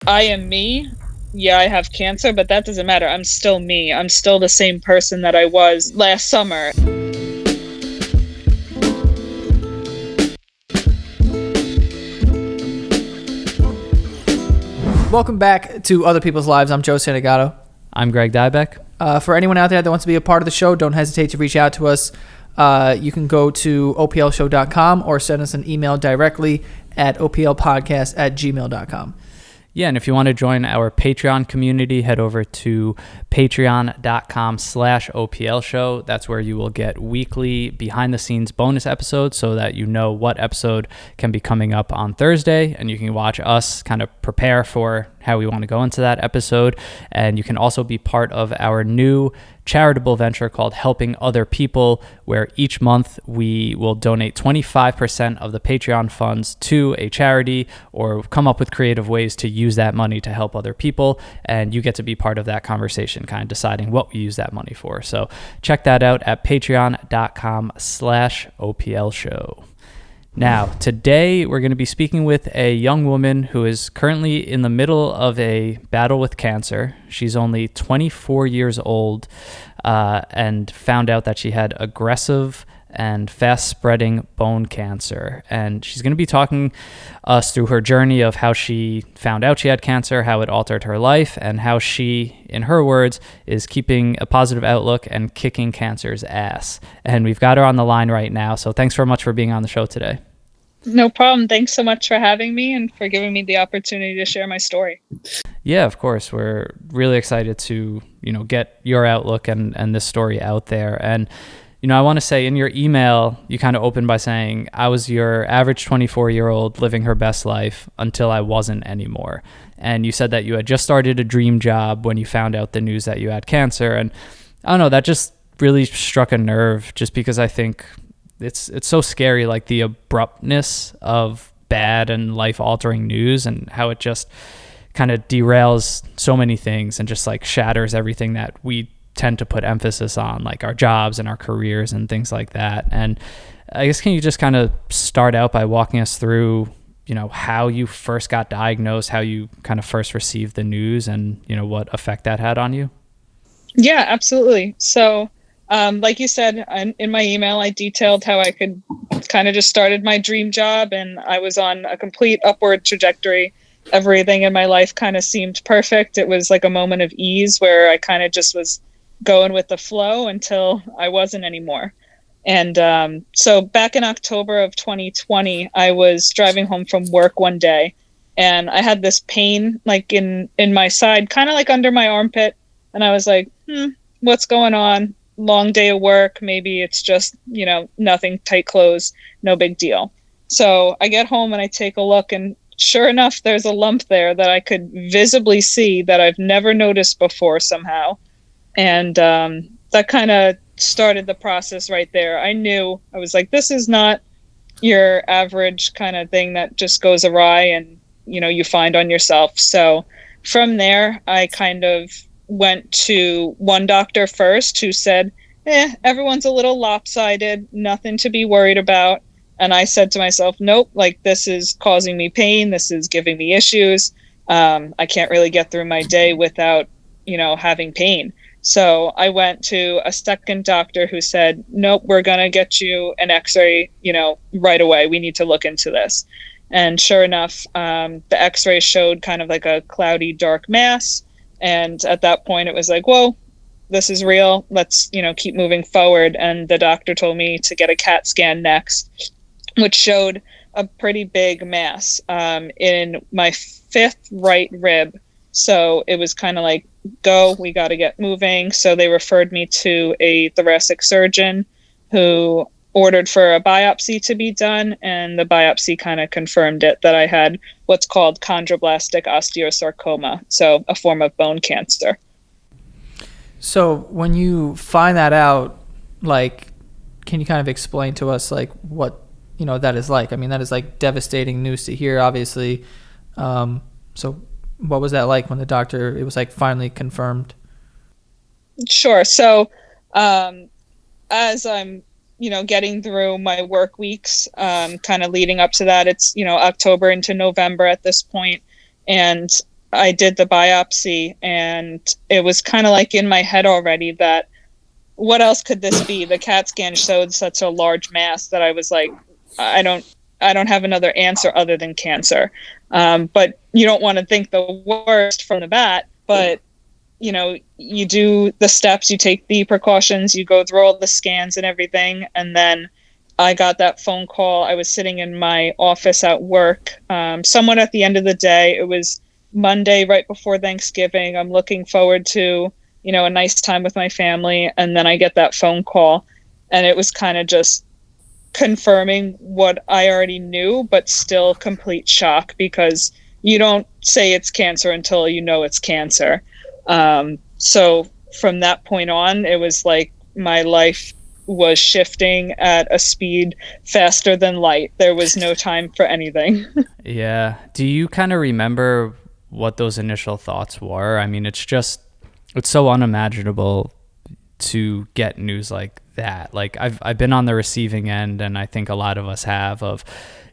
I am me. Yeah, I have cancer, but that doesn't matter. I'm still me. I'm still the same person that I was last summer. Welcome back to Other People's Lives. I'm Joe Santagato. I'm Greg Dybec. For anyone out there that wants to be a part of the show, don't hesitate to reach out to us. You can go to oplshow.com or send us an email directly at oplpodcast@gmail.com. Yeah, and if you want to join our Patreon community, head over to patreon.com/OPL show. That's where you will get weekly behind the scenes bonus episodes so that you know what episode can be coming up on Thursday, and you can watch us kind of prepare for how we want to go into that episode. And you can also be part of our new charitable venture called Helping Other People, where each month we will donate 25% of the Patreon funds to a charity or come up with creative ways to use that money to help other people. And you get to be part of that conversation, kind of deciding what we use that money for. So check that out at patreon.com/OPL show. Now, today we're going to be speaking with a young woman who is currently in the middle of a battle with cancer. She's only 24 years old and found out that she had aggressive and fast-spreading bone cancer. And she's going to be talking us through her journey of how she found out she had cancer, how it altered her life, and how she, in her words, is keeping a positive outlook and kicking cancer's ass. And we've got her on the line right now, so thanks very much for being on the show today. No problem. Thanks so much for having me and for giving me the opportunity to share my story. Yeah, of course. We're really excited to, get your outlook and this story out there. And I want to say in your email, you kind of opened by saying, I was your average 24-year-old living her best life until I wasn't anymore. And you said that you had just started a dream job when you found out the news that you had cancer. And I don't know, that just really struck a nerve just because I think it's so scary, like the abruptness of bad and life-altering news and how it just kind of derails so many things and just like shatters everything that we tend to put emphasis on, like our jobs and our careers and things like that. And I guess, can you just kind of start out by walking us through, how you first got diagnosed, how you kind of first received the news, and, what effect that had on you? Yeah, absolutely. So, like you said, in my email, I detailed how I could kind of just started my dream job and I was on a complete upward trajectory. Everything in my life kind of seemed perfect. It was like a moment of ease where I kind of just was going with the flow until I wasn't anymore. And so back in October of 2020, I was driving home from work one day and I had this pain like in my side, kind of like under my armpit. And I was like, what's going on? Long day of work. Maybe it's just, nothing, tight clothes, no big deal. So I get home and I take a look and sure enough, there's a lump there that I could visibly see that I've never noticed before somehow. And that kind of started the process right there. I knew, I was like, this is not your average kind of thing that just goes awry and, you find on yourself. So from there, I kind of went to one doctor first who said, everyone's a little lopsided, nothing to be worried about. And I said to myself, nope, like this is causing me pain. This is giving me issues. I can't really get through my day without, having pain. So I went to a second doctor who said, nope, we're going to get you an x-ray, right away. We need to look into this. And sure enough, the x-ray showed kind of like a cloudy, dark mass. And at that point, it was like, whoa, this is real. Let's, keep moving forward. And the doctor told me to get a CAT scan next, which showed a pretty big mass in my fifth right rib. So it was kind of like, go, we got to get moving. So they referred me to a thoracic surgeon who ordered for a biopsy to be done. And the biopsy kind of confirmed it that I had what's called chondroblastic osteosarcoma. So a form of bone cancer. So when you find that out, like, can you kind of explain to us like what, that is like? I mean, that is like devastating news to hear, obviously. So what was that like when it was like finally confirmed? Sure. So as I'm, getting through my work weeks, kind of leading up to that, it's, October into November at this point. And I did the biopsy, and it was kind of like in my head already that what else could this be? The CAT scan showed such a large mass that I was like, I don't, I don't have another answer other than cancer. But you don't want to think the worst from the bat. But you do the steps, you take the precautions, you go through all the scans and everything, and then I got that phone call. I was sitting in my office at work, somewhat at the end of the day. It was Monday, right before Thanksgiving. I'm looking forward to a nice time with my family. And then I get that phone call, and it was kind of just confirming what I already knew, but still complete shock because you don't say it's cancer until you know it's cancer. So from that point on, it was like my life was shifting at a speed faster than light. There was no time for anything. Yeah. Do you kind of remember what those initial thoughts were? I mean, it's so unimaginable to get news like that. Like I've been on the receiving end, and I think a lot of us have, of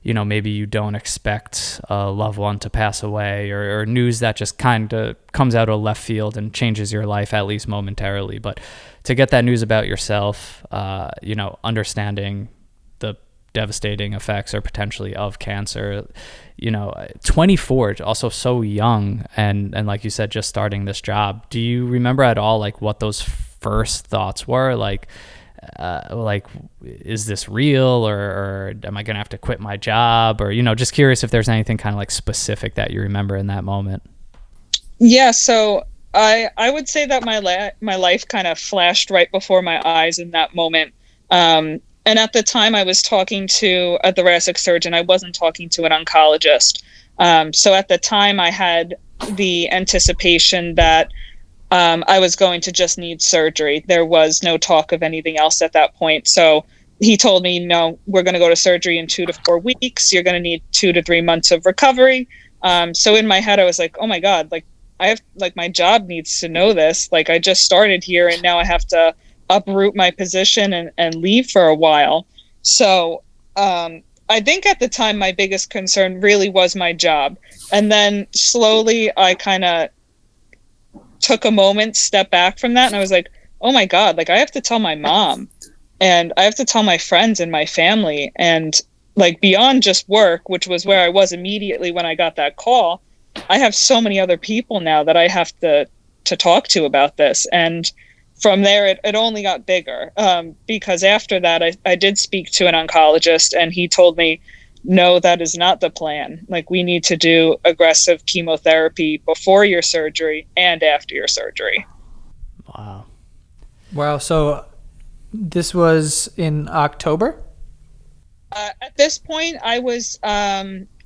maybe you don't expect a loved one to pass away, or news that just kind of comes out of left field and changes your life, at least momentarily. But to get that news about yourself, understanding the devastating effects or potentially of cancer, 24, also so young, and like you said, just starting this job. Do you remember at all like what those first thoughts were? Like is this real, or am I gonna have to quit my job, or just curious if there's anything kind of like specific that you remember in that moment. Yeah, so I would say that my life kind of flashed right before my eyes in that moment. And at the time I was talking to a thoracic surgeon. I wasn't talking to an oncologist. So at the time I had the anticipation that I was going to just need surgery. There was no talk of anything else at that point. So he told me, no, we're going to go to surgery in 2 to 4 weeks. You're going to need 2 to 3 months of recovery. So in my head, I was like, oh my God, like I have, like my job needs to know this. Like I just started here and now I have to uproot my position and leave for a while. So I think at the time, my biggest concern really was my job. And then slowly I kind of took a moment, step back from that, and I was like, oh my God, like I have to tell my mom, and I have to tell my friends and my family, and like beyond just work, which was where I was immediately when I got that call, I have so many other people now that I have to talk to about this. And from there, it only got bigger, because after that, I did speak to an oncologist, and he told me, no, that is not the plan. Like, we need to do aggressive chemotherapy before your surgery and after your surgery. Wow. So this was in October? At this point, I was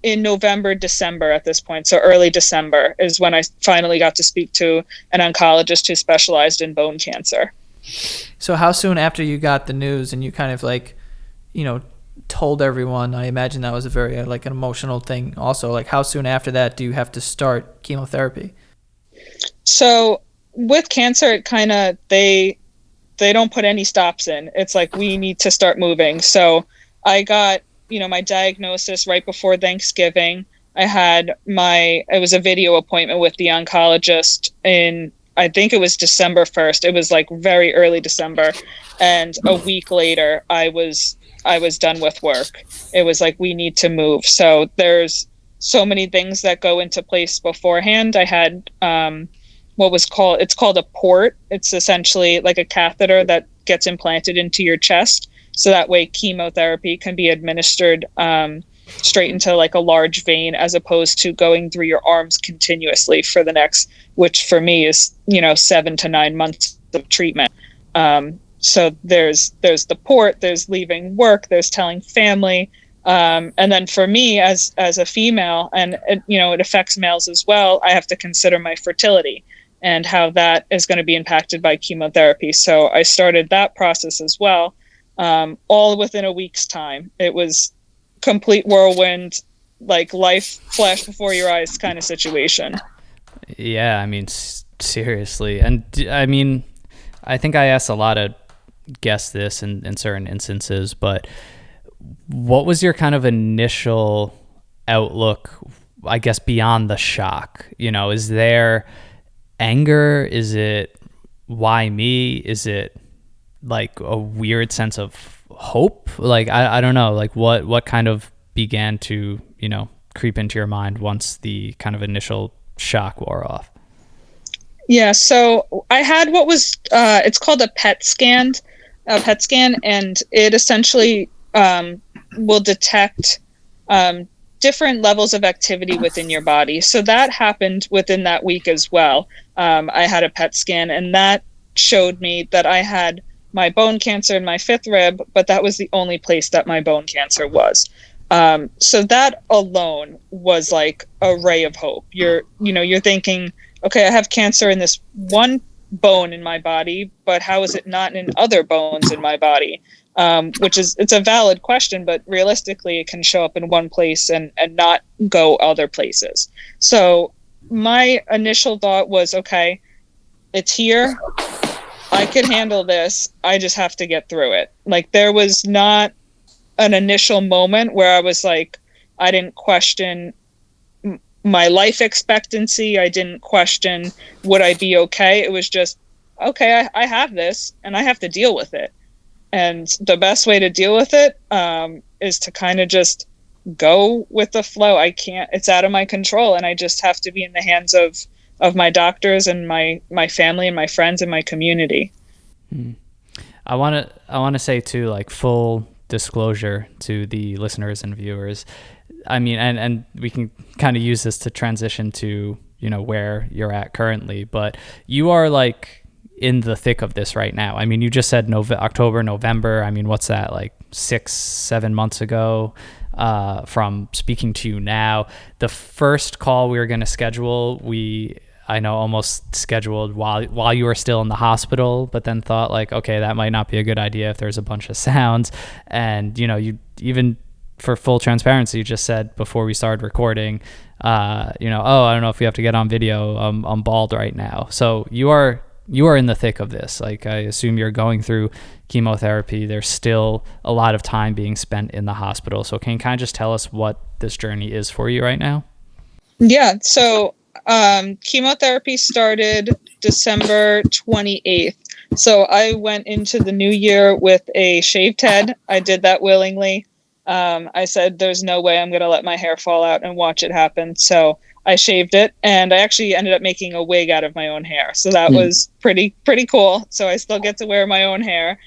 in November, December at this point. So early December is when I finally got to speak to an oncologist who specialized in bone cancer. So how soon after you got the news and you kind of like, told everyone, I imagine that was a very like an emotional thing also, like how soon after that do you have to start chemotherapy? So with cancer, it kind of, they don't put any stops in. It's like, we need to start moving. So I got, my diagnosis right before Thanksgiving. I had it was a video appointment with the oncologist in, I think it was December 1st. It was like very early December. And a week later, I was done with work. It was like, we need to move. So there's so many things that go into place beforehand. I had it's called a port. It's essentially like a catheter that gets implanted into your chest. So that way chemotherapy can be administered straight into like a large vein, as opposed to going through your arms continuously for the next, which for me is, 7 to 9 months of treatment. So there's the port, there's leaving work, there's telling family. And then for me as a female, and it affects males as well, I have to consider my fertility and how that is going to be impacted by chemotherapy. So I started that process as well, all within a week's time. It was complete whirlwind, like life flashed before your eyes kind of situation. Yeah, I mean, seriously. And I mean, I think I asked a lot of guests this in certain instances, but what was your kind of initial outlook I guess, beyond the shock? You know, is there anger? Is it why me? Is it like a weird sense of hope? Like, I don't know, like what kind of began to, you know, creep into your mind once the kind of initial shock wore off? Yeah, so I had what was it's called a PET scan, and it essentially will detect different levels of activity within your body. So that happened within that week as well. I had a PET scan, and that showed me that I had my bone cancer in my fifth rib, but that was the only place that my bone cancer was. So that alone was like a ray of hope. You're thinking, okay, I have cancer in this one bone in my body, but how is it not in other bones in my body? It's a valid question, but realistically, it can show up in one place and not go other places. So my initial thought was, okay, it's here. I could handle this. I just have to get through it. Like, there was not an initial moment where I was like, I didn't question my life expectancy. I didn't question, would I be okay? It was just, okay, I have this and I have to deal with it. And the best way to deal with it is to kind of just go with the flow. It's out of my control, and I just have to be in the hands of my doctors and my family and my friends and my community. I want to say too, like, full disclosure to the listeners and viewers. I mean, and we can kind of use this to transition to, you know, where you're at currently, but you are like in the thick of this right now. I mean, you just said October, November. I mean, what's that, like 6-7 months ago from speaking to you now? The first call we were going to schedule, I know almost scheduled while you were still in the hospital, but then thought like, okay, that might not be a good idea if there's a bunch of sounds. And, you know, you even, for full transparency, you just said before we started recording, oh, I don't know if we have to get on video. I'm bald right now. So you are in the thick of this. Like, I assume you're going through chemotherapy. There's still a lot of time being spent in the hospital. So can you kind of just tell us what this journey is for you right now? Yeah. So chemotherapy started December 28th. So I went into the new year with a shaved head. I did that willingly. I said, there's no way I'm going to let my hair fall out and watch it happen. So I shaved it, and I actually ended up making a wig out of my own hair. So that was pretty cool. So I still get to wear my own hair.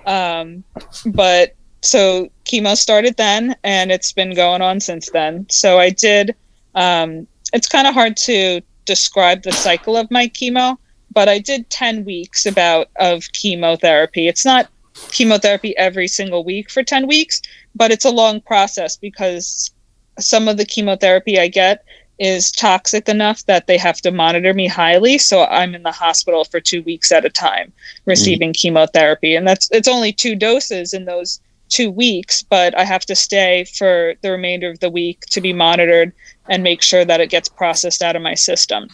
But so chemo started then, and it's been going on since then. So I did, it's kind of hard to describe the cycle of my chemo, but I did 10 weeks of chemotherapy. It's not chemotherapy every single week for 10 weeks, but it's a long process because some of the chemotherapy I get is toxic enough that they have to monitor me highly. So I'm in the hospital for 2 weeks at a time receiving chemotherapy. And it's only 2 doses in those 2 weeks, but I have to stay for the remainder of the week to be monitored and make sure that it gets processed out of my system.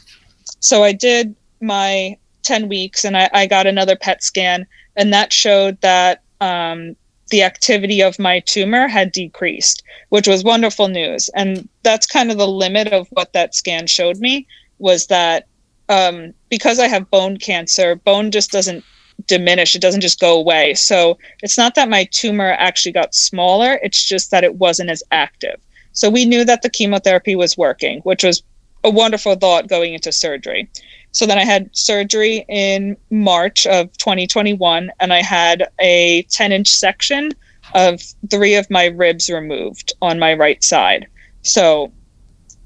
So I did my 10 weeks and I got another PET scan, and that showed that the activity of my tumor had decreased, which was wonderful news. And that's kind of the limit of what that scan showed me, was that because I have bone cancer, bone just doesn't diminish. It doesn't just go away. So it's not that my tumor actually got smaller. It's just that it wasn't as active. So we knew that the chemotherapy was working, which was a wonderful thought going into surgery. So then I had surgery in March of 2021, and I had a 10-inch section of 3 of my ribs removed on my right side. So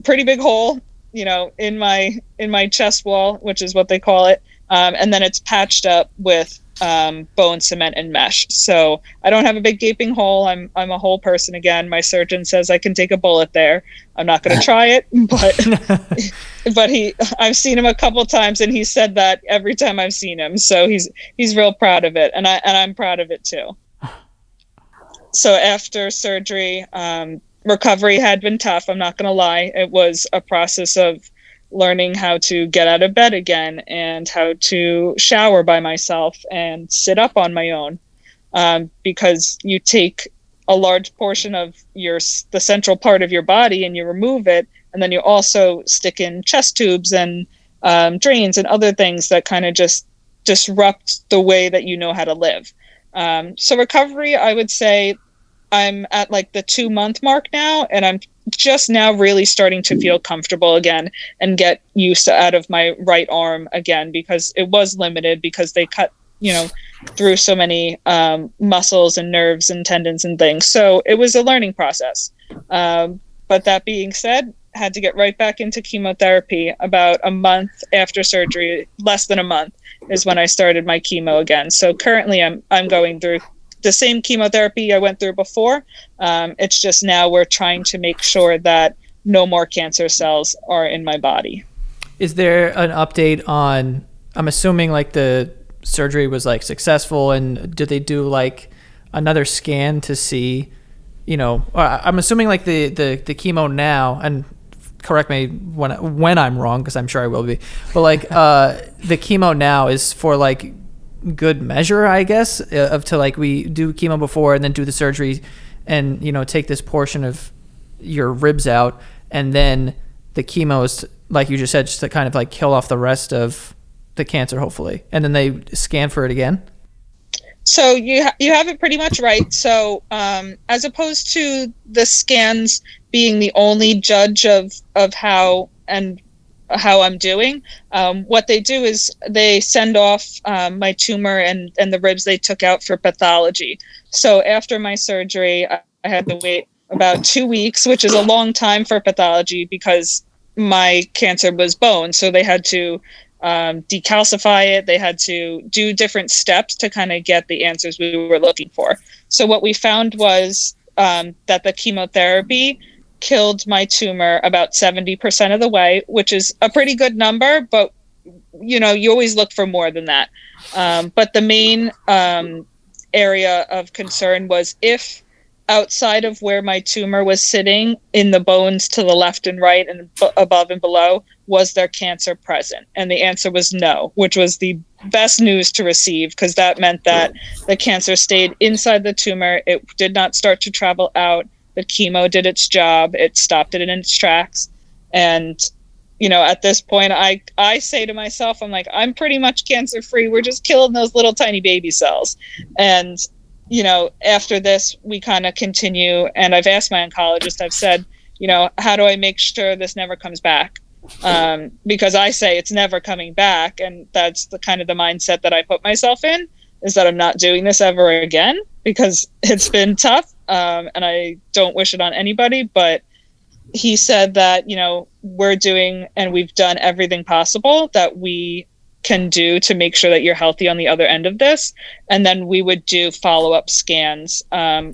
pretty big hole, in my chest wall, which is what they call it. And then it's patched up with bone cement and mesh. So I don't have a big gaping hole. I'm a whole person again. My surgeon says I can take a bullet there. I'm not going to try it, but I've seen him a couple times, and he said that every time I've seen him. So he's real proud of it, and I'm proud of it too. So after surgery, recovery had been tough. I'm not going to lie. It was a process of learning how to get out of bed again and how to shower by myself and sit up on my own, because you take a large portion of the central part of your body and you remove it, And then you also stick in chest tubes and drains and other things that kind of just disrupt the way that you know how to live. So recovery, I would say I'm at like the 2-month mark now, and I'm just now really starting to feel comfortable again and get use out of my right arm again, because it was limited because they cut, through so many muscles and nerves and tendons and things. So it was a learning process. But that being said, had to get right back into chemotherapy about a month after surgery. Less than a month is when I started my chemo again. So currently I'm going through the same chemotherapy I went through before. It's just now we're trying to make sure that no more cancer cells are in my body. Is there an update on, I'm assuming like the surgery was like successful, and did they do like another scan to see, I'm assuming like the chemo now, and correct me when I'm wrong, because I'm sure I will be, but like the chemo now is for like good measure, I guess, of to like we do chemo before and then do the surgery and take this portion of your ribs out, and then the chemo is, like you just said, just to kind of like kill off the rest of the cancer, hopefully, and then they scan for it again. So you have it pretty much right. So as opposed to the scans being the only judge of how I'm doing, what they do is they send off my tumor and the ribs they took out for pathology. So after my surgery, I had to wait about 2 weeks, which is a long time for pathology because my cancer was bone. So they had to decalcify it. They had to do different steps to kind of get the answers we were looking for. So what we found was that the chemotherapy killed my tumor about 70% of the way, which is a pretty good number, but you always look for more than that. But the main area of concern was if outside of where my tumor was sitting in the bones to the left and right and above and below, was there cancer present? And the answer was no, which was the best news to receive, because that meant that the cancer stayed inside the tumor. It did not start to travel out. The chemo did its job. It stopped it in its tracks. And, at this point, I say to myself, I'm like, I'm pretty much cancer free. We're just killing those little tiny baby cells. And after this, we kind of continue. And I've asked my oncologist, I've said, how do I make sure this never comes back? Because I say it's never coming back. And that's the kind of the mindset that I put myself in, is that I'm not doing this ever again, because it's been tough. And I don't wish it on anybody. But he said that, we're doing and we've done everything possible that we can do to make sure that you're healthy on the other end of this. And then we would do follow-up scans,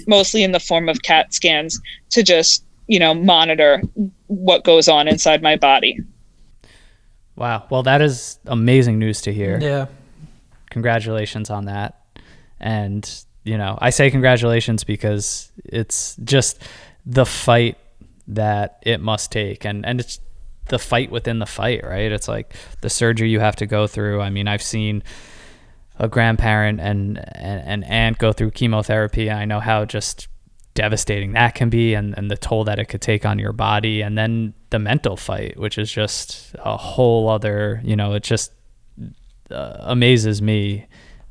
mostly in the form of CAT scans, to just, monitor what goes on inside my body. Wow. Well, that is amazing news to hear. Yeah. Congratulations on that. And, I say congratulations because it's just the fight that it must take. And it's the fight within the fight, right? It's like the surgery you have to go through. I mean, I've seen a grandparent and an aunt go through chemotherapy. I know how just devastating that can be, and the toll that it could take on your body. And then the mental fight, which is just a whole other, it just amazes me,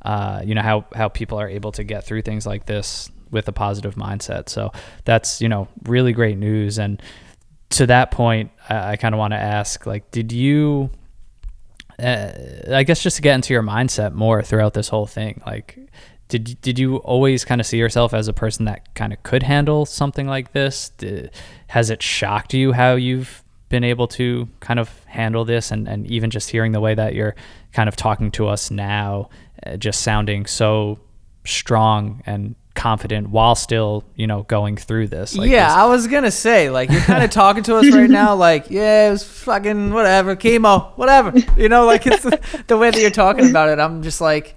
how people are able to get through things like this with a positive mindset. So that's, really great news. And to that point, I kind of want to ask, like, did you, I guess just to get into your mindset more throughout this whole thing, like, did you always kind of see yourself as a person that kind of could handle something like this? Has it shocked you how you've been able to kind of handle this? And even just hearing the way that you're kind of talking to us now, just sounding so strong and confident while still, going through this. Like yeah, I was gonna say, like, you're kind of talking to us right now, like, yeah, it was fucking whatever, chemo, whatever, like it's the way that you're talking about it. I'm just like,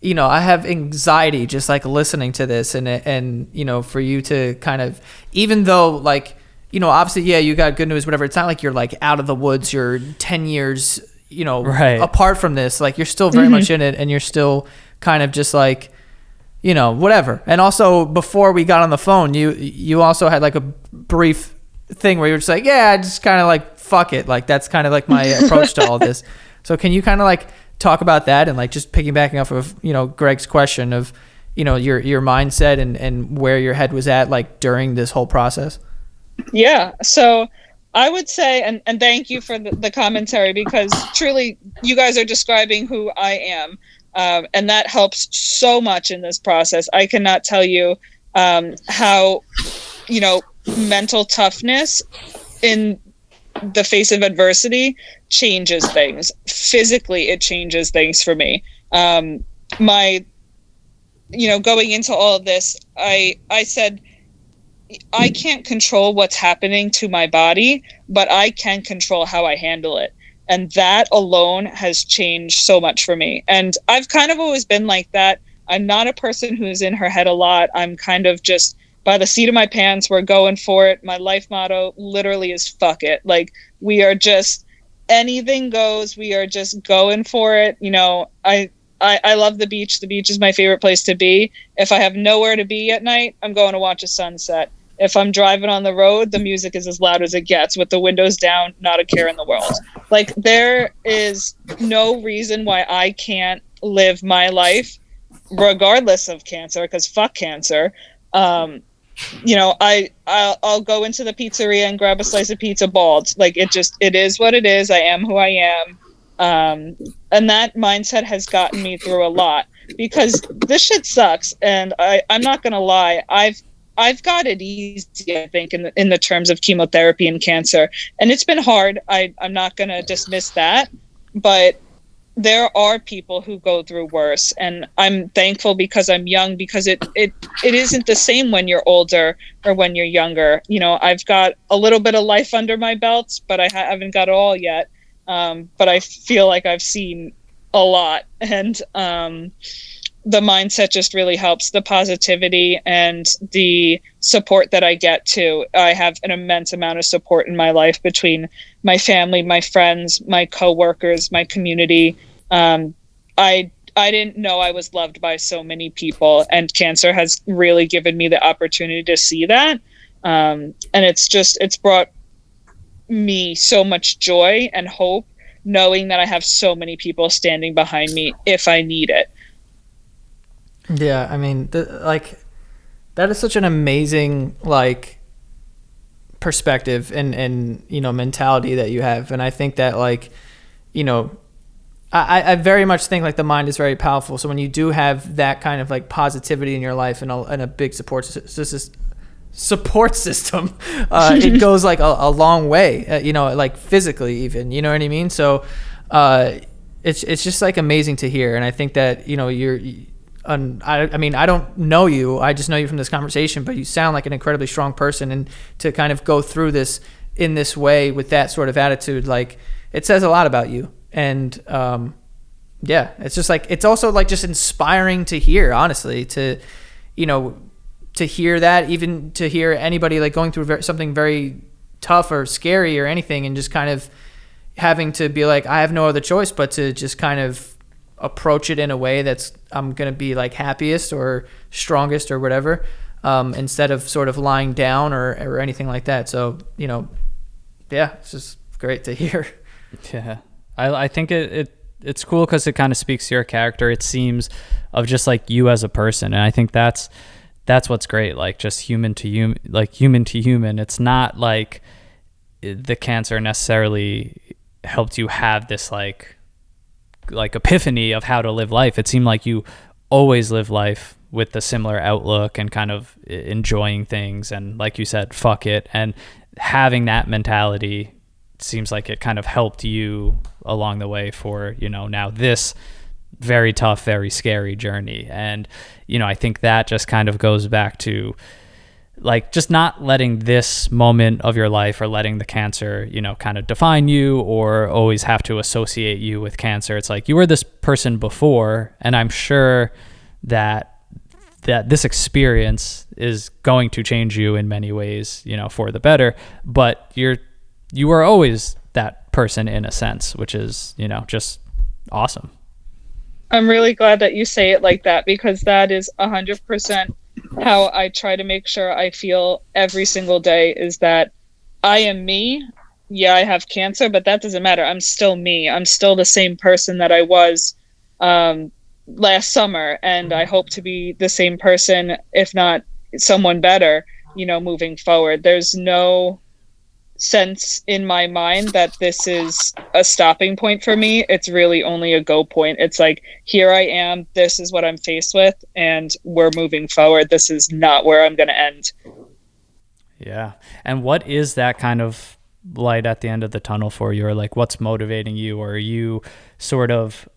I have anxiety just like listening to this, and for you to kind of, even though like, obviously, yeah, you got good news, whatever. It's not like you're like out of the woods. You're 10 years, right, apart from this. Like, you're still very much in it, and you're still kind of just like, whatever. And also, before we got on the phone, you also had like a brief thing where you're just like, yeah, I just kind of like, fuck it. Like, that's kind of like my approach to all this. So can you kind of like talk about that and like just piggybacking off of, you know, Greg's question of, you know, your mindset and where your head was at like during this whole process? Yeah. So I would say, and thank you for the commentary, because truly you guys are describing who I am. And that helps so much in this process. I cannot tell you how, you know, mental toughness in the face of adversity changes things. Physically, it changes things for me. My, you know, going into all of this, I said, I can't control what's happening to my body, but I can control how I handle it. And that alone has changed so much for me. And I've kind of always been like that. I'm not a person who's in her head a lot. I'm kind of just by the seat of my pants. We're going for it. My life motto literally is fuck it. Like, we are just, anything goes. We are just going for it. You know, I love the beach. The beach is my favorite place to be. If I have nowhere to be at night, I'm going to watch a sunset. If I'm driving on the road, the music is as loud as it gets with the windows down, not a care in the world. Like, there is no reason why I can't live my life regardless of cancer, because fuck cancer. You know, I'll go into the pizzeria and grab a slice of pizza bald. Like, it is what it is. I am who I am. And that mindset has gotten me through a lot, because this shit sucks. And I'm not going to lie. I've got it easy, I think, in the terms of chemotherapy and cancer. And it's been hard. I'm not going to dismiss that. But there are people who go through worse. And I'm thankful because I'm young, because it isn't the same when you're older or when you're younger. You know, I've got a little bit of life under my belt, but I haven't got it all yet. But I feel like I've seen a lot. And the mindset just really helps. The positivity and the support that I get too. I have an immense amount of support in my life between my family, my friends, my coworkers, my community. I didn't know I was loved by so many people, and cancer has really given me the opportunity to see that. And it's brought me so much joy and hope, knowing that I have so many people standing behind me if I need it. Yeah, I mean, like, that is such an amazing, like, perspective and you know, mentality that you have. And I think that, like, you know, I very much think, like, the mind is very powerful. So when you do have that kind of, like, positivity in your life and a big support system, it goes, like, a long way, you know, like, physically even, you know what I mean? So it's just, like, amazing to hear. And I think that, you know, I mean, I don't know you. I just know you from this conversation, but you sound like an incredibly strong person. And to kind of go through this in this way with that sort of attitude, like, it says a lot about you. And yeah, it's just like, it's also like just inspiring to hear, honestly, to, you know, to hear that, even to hear anybody like going through something very tough or scary or anything, and just kind of having to be like, I have no other choice but to just kind of approach it in a way that's I'm gonna be like happiest or strongest or whatever, instead of sort of lying down or anything like that. So, you know, yeah, it's just great to hear. Yeah, I think it's cool because it kind of speaks to your character. It seems of just like you as a person, and I think that's what's great. Like, just human to human, like human to human. It's not like the cancer necessarily helped you have this like epiphany of how to live life. It seemed like you always live life with a similar outlook and kind of enjoying things, and like you said, fuck it, and having that mentality seems like it kind of helped you along the way for, you know, now this very tough, very scary journey. And, you know, I think that just kind of goes back to like just not letting this moment of your life or letting the cancer, you know, kind of define you or always have to associate you with cancer. It's like you were this person before, and I'm sure that this experience is going to change you in many ways, you know, for the better, but you were always that person in a sense, which is, you know, just awesome. I'm really glad that you say it like that, because that is 100% how I try to make sure I feel every single day, is that I am me. Yeah, I have cancer, but that doesn't matter. I'm still me. I'm still the same person that I was um, last summer, and I hope to be the same person, if not someone better, moving forward. There's no sense in my mind that this is a stopping point for me. It's really only a go point. It's like, here I am, this is what I'm faced with, and we're moving forward. This is not where I'm going to end. Yeah. And what is that kind of light at the end of the tunnel for you? Or like, what's motivating you? Or are you sort of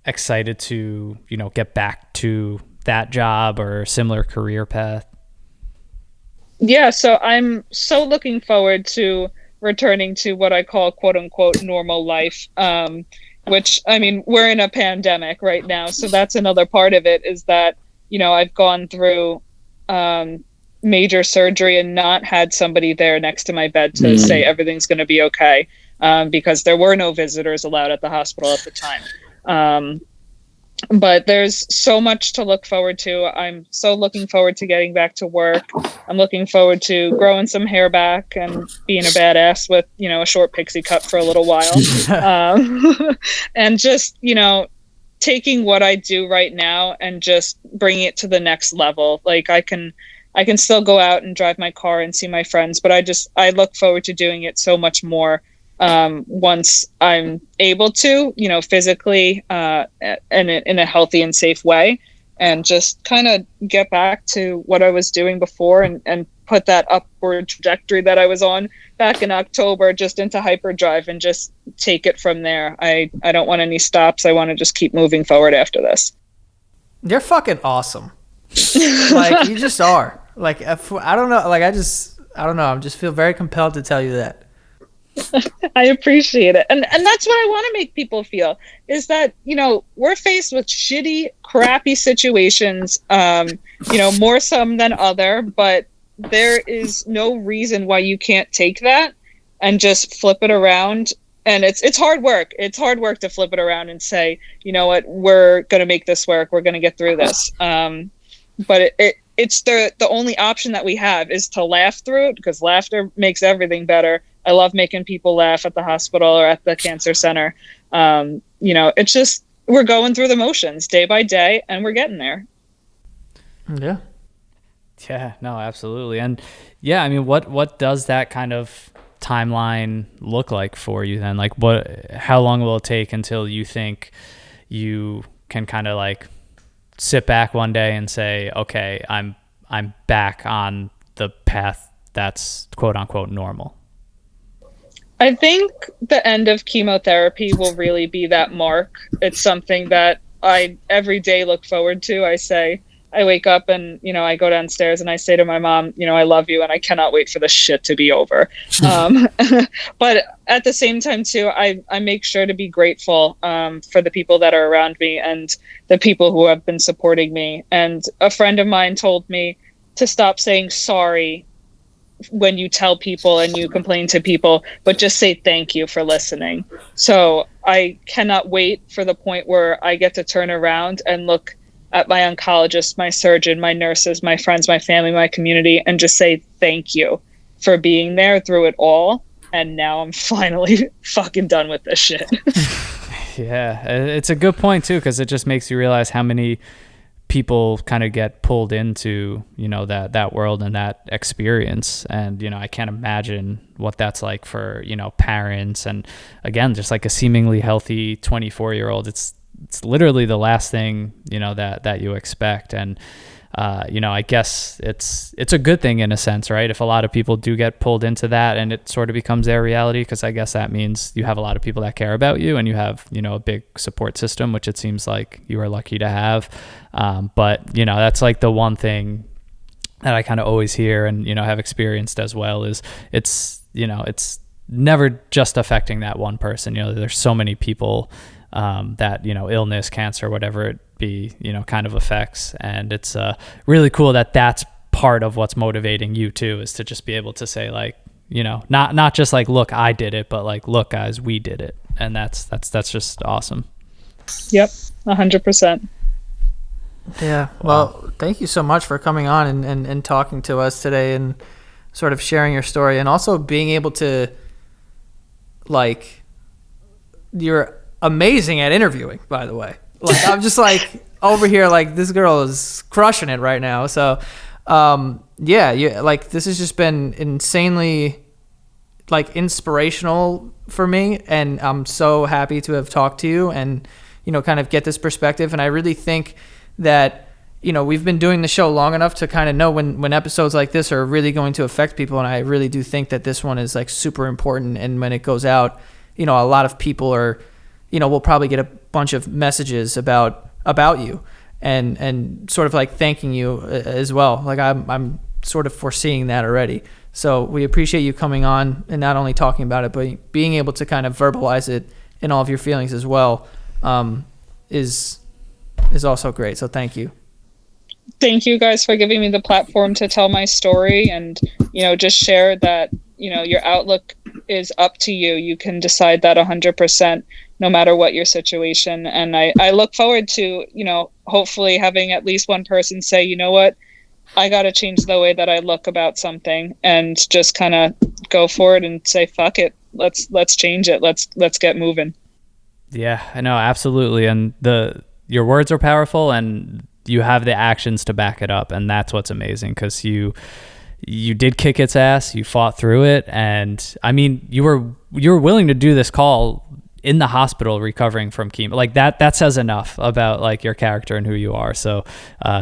excited to, get back to that job or similar career path? Yeah, so I'm so looking forward to returning to what I call quote unquote normal life. Which, I mean, we're in a pandemic right now. So that's another part of it, is that, I've gone through major surgery and not had somebody there next to my bed to say everything's going to be okay, because there were no visitors allowed at the hospital at the time. But there's so much to look forward to. I'm so looking forward to getting back to work. I'm looking forward to growing some hair back and being a badass with, a short pixie cut for a little while. And just, taking what I do right now and just bringing it to the next level. Like I can still go out and drive my car and see my friends, but I look forward to doing it so much more once I'm able to, physically, and in a healthy and safe way, and just kind of get back to what I was doing before and put that upward trajectory that I was on back in October just into hyperdrive and just take it from there. I don't want any stops. I want to just keep moving forward after this. You're fucking awesome. Like, you just are. Like, I don't know. Like, I don't know. I just feel very compelled to tell you that. I appreciate it. And that's what I want to make people feel, is that, we're faced with shitty, crappy situations, more some than other, but there is no reason why you can't take that and just flip it around. And it's hard work. It's hard work to flip it around and say, you know what, we're going to make this work. We're going to get through this. But it's the only option that we have is to laugh through it, because laughter makes everything better. I love making people laugh at the hospital or at the cancer center. It's just, we're going through the motions day by day and we're getting there. Yeah. Yeah, no, absolutely. And yeah, I mean, what does that kind of timeline look like for you then? Like, how long will it take until you think you can kind of like sit back one day and say, okay, I'm back on the path that's quote unquote normal? I think the end of chemotherapy will really be that mark. It's something that I every day look forward to. I wake up and, I go downstairs and I say to my mom, I love you and I cannot wait for this shit to be over. But at the same time too, I make sure to be grateful for the people that are around me and the people who have been supporting me. And a friend of mine told me to stop saying sorry when you tell people and you complain to people, but just say thank you for listening. So I cannot wait for the point where I get to turn around and look at my oncologist, my surgeon, my nurses, my friends, my family, my community, and just say thank you for being there through it all. And now I'm finally fucking done with this shit. Yeah, it's a good point too, because it just makes you realize how many people kind of get pulled into, that world and that experience. And, I can't imagine what that's like for, parents. And again, just like a seemingly healthy 24-year-old, it's literally the last thing, that you expect. And, I guess it's a good thing in a sense, right? If a lot of people do get pulled into that and it sort of becomes their reality, because I guess that means you have a lot of people that care about you and you have, a big support system, which it seems like you are lucky to have. But, that's like the one thing that I kind of always hear and, have experienced as well is it's never just affecting that one person. There's so many people that, illness, cancer, whatever it be, kind of affects. And it's really cool that that's part of what's motivating you too, is to just be able to say like, not just like, look, I did it, but like, look guys, we did it. And that's just awesome. Yep. 100%. Yeah. Well, thank you so much for coming on and talking to us today. And sort of sharing your story, and also being able to, like, you're amazing at interviewing, by the way. Like, I'm just like over here, like, this girl is crushing it right now. So, like, this has just been insanely, like, inspirational for me, and I'm so happy to have talked to you and, you know, kind of get this perspective. And I really think that, you know, we've been doing the show long enough to kind of know when episodes like this are really going to affect people. And I really do think that this one is, like, super important. And when it goes out, you know, a lot of people are, you know, we'll probably get a bunch of messages about you and sort of like thanking you as well. Like, I'm sort of foreseeing that already. So we appreciate you coming on and not only talking about it, but being able to kind of verbalize it in all of your feelings as well, is also great. So thank you. Thank you guys for giving me the platform to tell my story, and, you know, just share that, you know, your outlook is up to you. You can decide that 100%, no matter what your situation. And I look forward to, you know, hopefully having at least one person say, you know what, I got to change the way that I look about something, and just kind of go for it and say, fuck it. Let's change it. Let's get moving. Yeah, I know. Absolutely. And your words are powerful, and you have the actions to back it up. And that's what's amazing, because you did kick its ass, you fought through it. And I mean, you were willing to do this call in the hospital recovering from chemo. Like, that says enough about, like, your character and who you are. So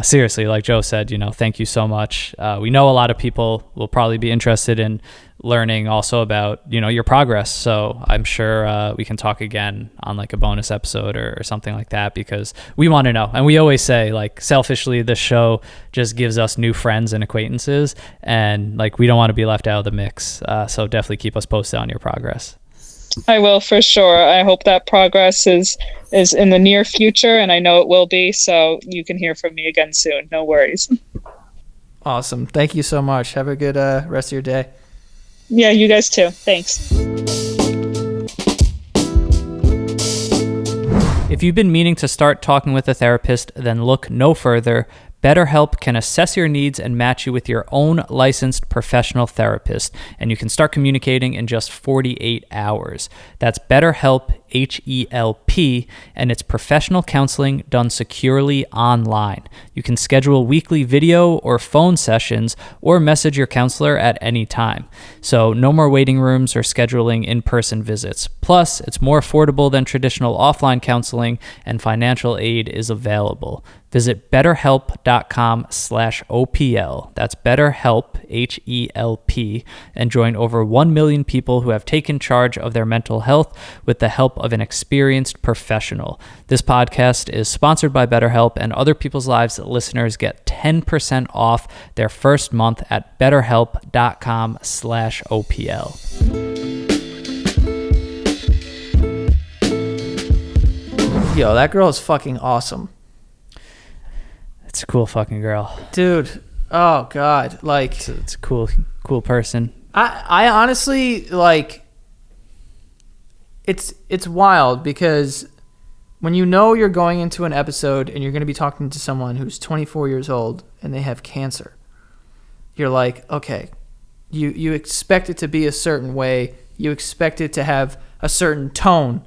seriously, like Joe said, you know, thank you so much. We know a lot of people will probably be interested in learning also about, you know, your progress. So I'm sure we can talk again on, like, a bonus episode or something like that, because we want to know. And we always say, like, selfishly, this show just gives us new friends and acquaintances, and, like, we don't want to be left out of the mix. So definitely keep us posted on your progress. I will, for sure. I hope that progress is in the near future, and I know it will be. So you can hear from me again soon. No worries. Awesome. Thank you so much. Have a good rest of your day. Yeah, you guys too. Thanks. If you've been meaning to start talking with a therapist, then look no further. BetterHelp can assess your needs and match you with your own licensed professional therapist, and you can start communicating in just 48 hours. That's BetterHelp, H-E-L-P, and it's professional counseling done securely online. You can schedule weekly video or phone sessions or message your counselor at any time. So no more waiting rooms or scheduling in-person visits. Plus, it's more affordable than traditional offline counseling, and financial aid is available. Visit betterhelp.com/OPL. That's BetterHelp, H-E-L-P, and join over 1 million people who have taken charge of their mental health with the help of an experienced professional. This podcast is sponsored by BetterHelp, and Other People's Lives listeners get 10% off their first month at betterhelp.com/OPL. Yo, that girl is fucking awesome. It's a cool fucking girl. Dude, oh God. Like, It's a cool person. I honestly, like, it's wild, because when you know you're going into an episode and you're going to be talking to someone who's 24 years old and they have cancer, you're like, okay, you expect it to be a certain way. You expect it to have a certain tone.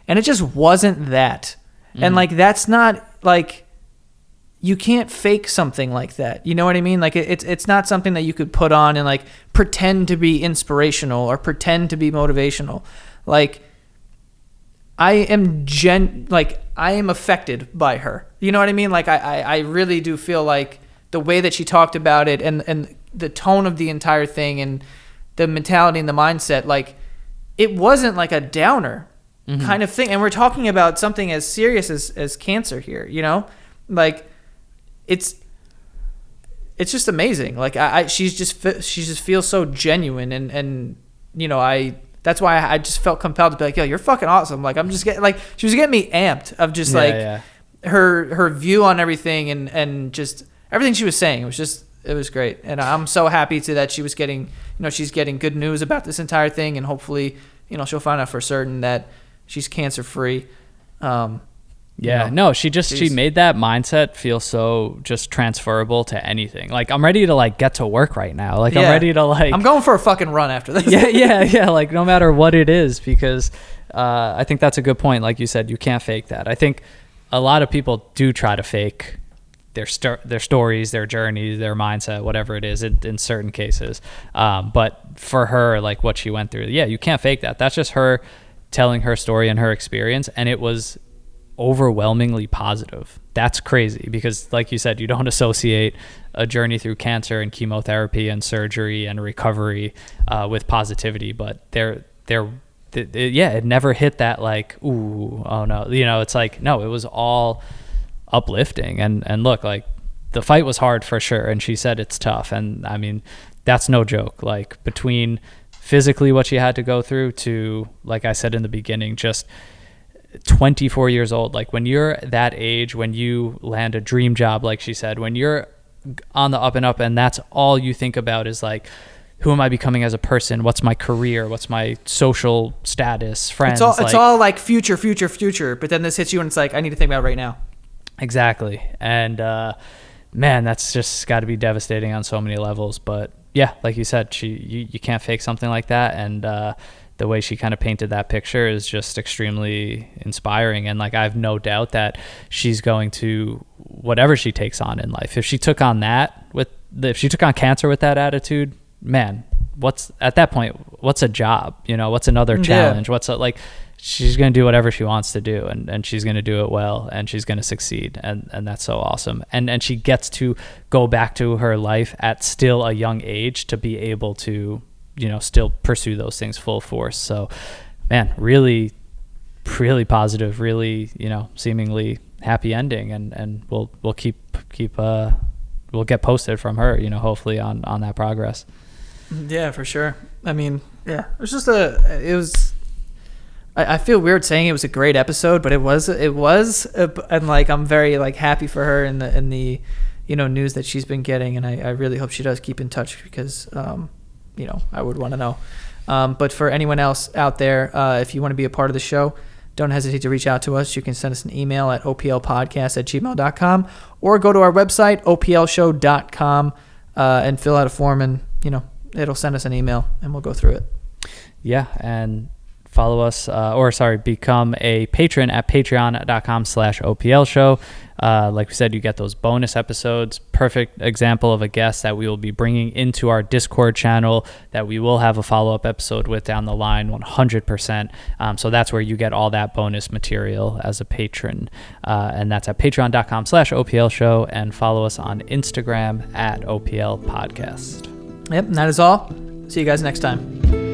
And it just wasn't that. And, like, that's not, like, you can't fake something like that. You know what I mean? Like, it's not something that you could put on and, like, pretend to be inspirational or pretend to be motivational. Like, I am affected by her. You know what I mean? Like, I really do feel like the way that she talked about it and the tone of the entire thing and the mentality and the mindset, like, it wasn't like a downer kind of thing. And we're talking about something as serious as cancer here, you know? Like, it's just amazing. Like, she just feels so genuine, and you know, that's why I just felt compelled to be like, yo, you're fucking awesome. Like, I'm just getting, like, she was getting me amped of just her view on everything and just everything she was saying. It was great. And I'm so happy that she was getting, you know, she's getting good news about this entire thing, and hopefully, you know, she'll find out for certain that she's cancer free. Yeah, no, she made that mindset feel so just transferable to anything. Like, I'm ready to like get to work right now. Like, I'm ready to like, I'm going for a fucking run after this. yeah. Like, no matter what it is, because I think that's a good point. Like you said, you can't fake that. I think a lot of people do try to fake their stories, their journeys, their mindset, whatever it is in certain cases. But for her, like what she went through, you can't fake that. That's just her telling her story and her experience. And it was overwhelmingly positive. That's crazy because, like you said, you don't associate a journey through cancer and chemotherapy and surgery and recovery with positivity, but it never hit that like, ooh, oh no, it's like, no, it was all uplifting. And look, like, the fight was hard for sure, and she said it's tough, and I mean, that's no joke. Like, between physically what she had to go through to, like I said in the beginning, just 24 years old. Like, when you're that age, when you land a dream job, like she said, when you're on the up and up and that's all you think about is like, who am I becoming as a person? What's my career? What's my social status, friends? It's all like future, but then this hits you and it's like, I need to think about it right now. Exactly. And man, that's just got to be devastating on so many levels. But yeah, like you said, you can't fake something like that. And the way she kind of painted that picture is just extremely inspiring. And like, I have no doubt that she's going to, whatever she takes on in life, if she took on cancer with that attitude, man, at that point, what's a job? What's another challenge? Yeah. She's going to do whatever she wants to do, and she's going to do it well, and she's going to succeed. And that's so awesome. And she gets to go back to her life at still a young age to be able to, still pursue those things full force. So, man, really, really positive, really, seemingly happy ending. And we'll we'll get posted from her, hopefully on that progress. Yeah, for sure. I mean, yeah, I feel weird saying it was a great episode, but it was, and like, I'm very like happy for her in the news that she's been getting. And I really hope she does keep in touch because, I would want to know. But for anyone else out there, if you want to be a part of the show, don't hesitate to reach out to us. You can send us an email at oplpodcast@gmail.com or go to our website, oplshow.com, and fill out a form, and, it'll send us an email and we'll go through it. Yeah. And follow us, become a patron at patreon.com/OPL show. Like we said, you get those bonus episodes. Perfect example of a guest that we will be bringing into our Discord channel that we will have a follow-up episode with down the line, 100%. So that's where you get all that bonus material as a patron. And that's at patreon.com/OPL show, and follow us on Instagram at OPL podcast. Yep. And that is all. See you guys next time.